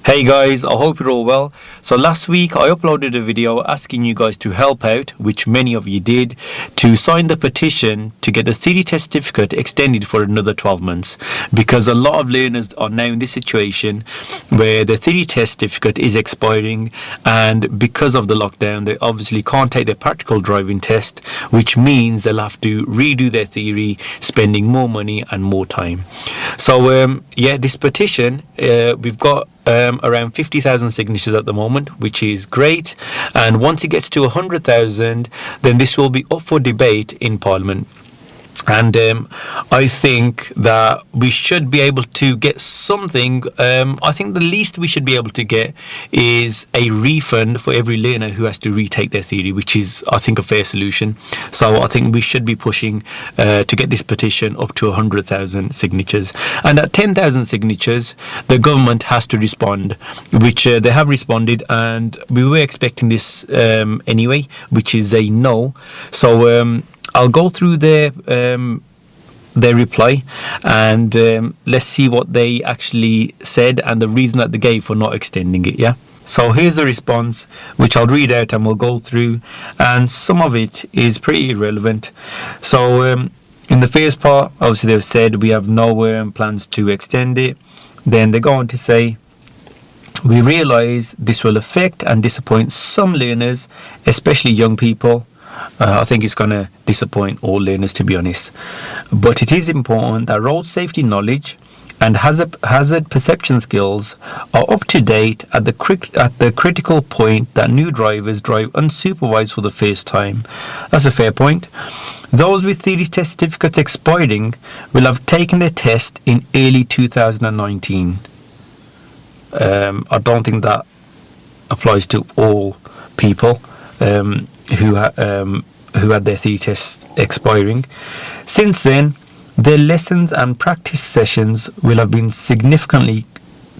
Hey guys, I hope you're all well. So last week I uploaded a video asking you guys to help out, which many of you did, to sign the petition to get the theory test certificate extended for another 12 months. Because a lot of learners are now in this situation where the theory test certificate is expiring, and because of the lockdown they obviously can't take their practical driving test, which means they'll have to redo their theory, spending more money and more time. So this petition, we've got around 50,000 signatures at the moment, which is great, and once it gets to 100,000 then this will be up for debate in Parliament. And I think that we should be able to get something. I think the least we should be able to get is a refund for every learner who has to retake their theory, which is, I think, a fair solution. So I think we should be pushing to get this petition up to 100,000 signatures. And at 10,000 signatures, the government has to respond, which they have responded, and we were expecting this anyway, which is a no. So I'll go through their reply, and let's see what they actually said and the reason that they gave for not extending it. Yeah. So here's the response, which I'll read out and we'll go through, and some of it is pretty irrelevant. So in the first part, obviously they've said we have no plans to extend it. Then they go on to say, we realise this will affect and disappoint some learners, especially young people. I think it's going to disappoint all learners, to be honest. But it is important that road safety knowledge and hazard perception skills are up to date at the critical point that new drivers drive unsupervised for the first time. That's a fair point. Those with theory test certificates expiring will have taken their test in early 2019. I don't think that applies to all people who had their theory tests expiring. Since then, their lessons and practice sessions will have been significantly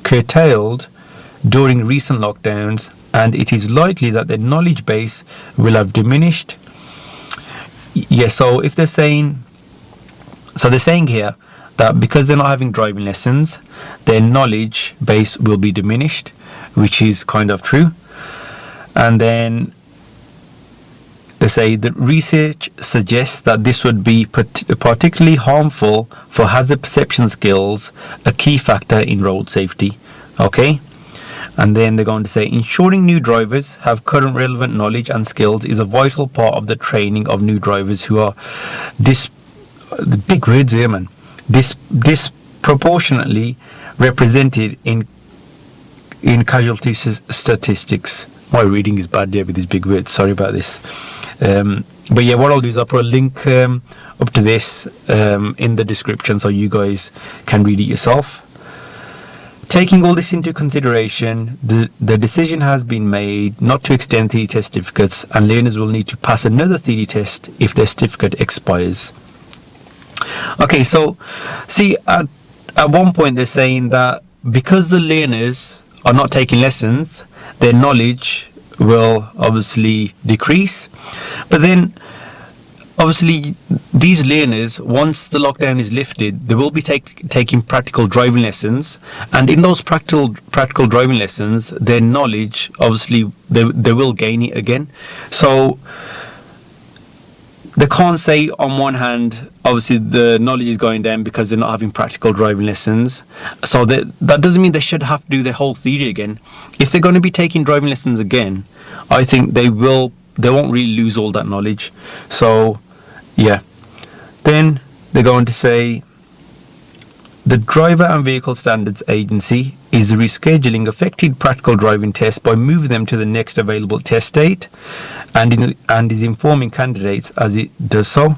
curtailed during recent lockdowns, and it is likely that their knowledge base will have diminished. So they're saying here that because they're not having driving lessons, their knowledge base will be diminished, which is kind of true. And then they say that research suggests that this would be particularly harmful for hazard perception skills, a key factor in road safety. Okay? And then they're going to say, ensuring new drivers have current relevant knowledge and skills is a vital part of the training of new drivers who are the big words here, man. Disproportionately represented in casualty statistics. My reading is bad there with these big words. Sorry about this. But yeah, what I'll do is I'll put a link up to this in the description so you guys can read it yourself. Taking all this into consideration, the decision has been made not to extend theory test certificates, and learners will need to pass another theory test if their certificate expires. Okay, so see, at one point they're saying that because the learners are not taking lessons, their knowledge will obviously decrease. But then obviously these learners, once the lockdown is lifted, they will be taking practical driving lessons, and in those practical driving lessons, their knowledge, obviously they will gain it again. So they can't say on one hand obviously the knowledge is going down because they're not having practical driving lessons, so that doesn't mean they should have to do their whole theory again. If they're going to be taking driving lessons again, I think they won't really lose all that knowledge. So yeah, then they're going to say the Driver and Vehicle Standards Agency is rescheduling affected practical driving tests by moving them to the next available test date, and is informing candidates as it does so.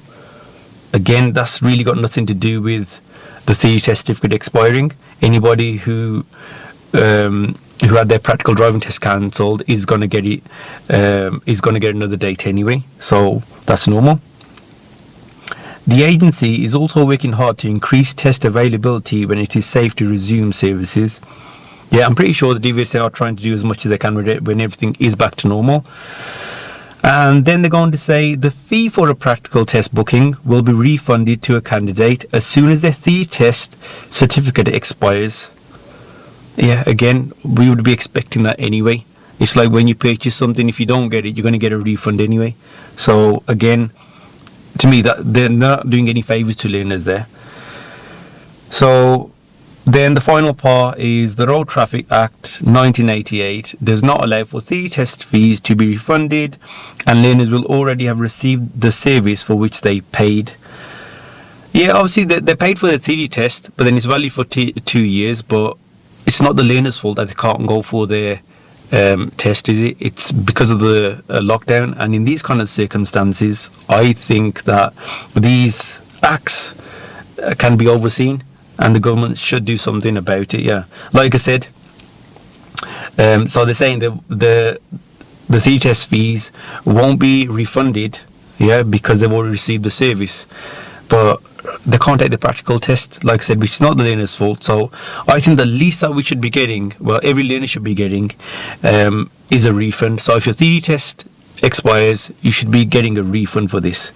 Again, that's really got nothing to do with the theory test certificate expiring. Anybody who had their practical driving test cancelled is going to get it. Is going to get another date anyway, so that's normal. The agency is also working hard to increase test availability when it is safe to resume services. Yeah, I'm pretty sure the DVSA are trying to do as much as they can with it when everything is back to normal. And then they're going to say the fee for a practical test booking will be refunded to a candidate as soon as their theory test certificate expires. yeah, again, we would be expecting that anyway. It's like when you purchase something, if you don't get it, you're going to get a refund anyway. So again, to me, that they're not doing any favors to learners there. So then the final part is the Road Traffic Act 1988 does not allow for theory test fees to be refunded, and learners will already have received the service for which they paid. Yeah, obviously they paid for the theory test, but then it's valid for 2 years, but it's not the learner's fault that they can't go for their test, is it? It's because of the lockdown, and in these kind of circumstances, I think that these acts can be overseen, and the government should do something about it. Yeah, like I said, so they're saying the theory test fees won't be refunded, yeah, because they've already received the service, but they can't take the practical test, like I said, which is not the learner's fault. So I think the least that we should be getting, well, every learner should be getting, is a refund. So if your theory test expires, you should be getting a refund for this.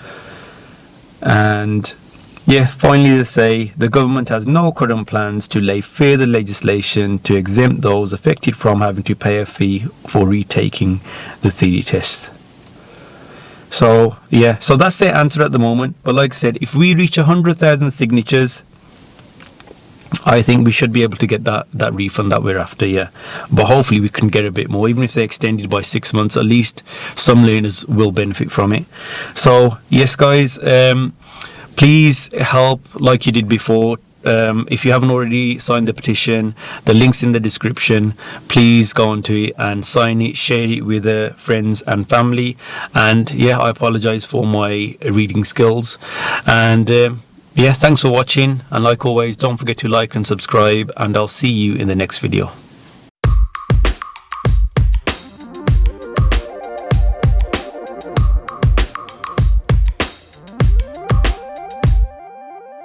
And yeah, finally they say the government has no current plans to lay further legislation to exempt those affected from having to pay a fee for retaking the theory test. So yeah, so that's their answer at the moment. But like I said, if we reach 100,000 signatures, I think we should be able to get that refund that we're after. Yeah, but hopefully we can get a bit more. Even if they extend it by 6 months, at least some learners will benefit from it. So yes, guys, please help like you did before. If you haven't already signed the petition, the link's in the description. Please go onto it and sign it, share it with friends and family. And yeah, I apologize for my reading skills. And yeah, thanks for watching. And like always, don't forget to like and subscribe, and I'll see you in the next video.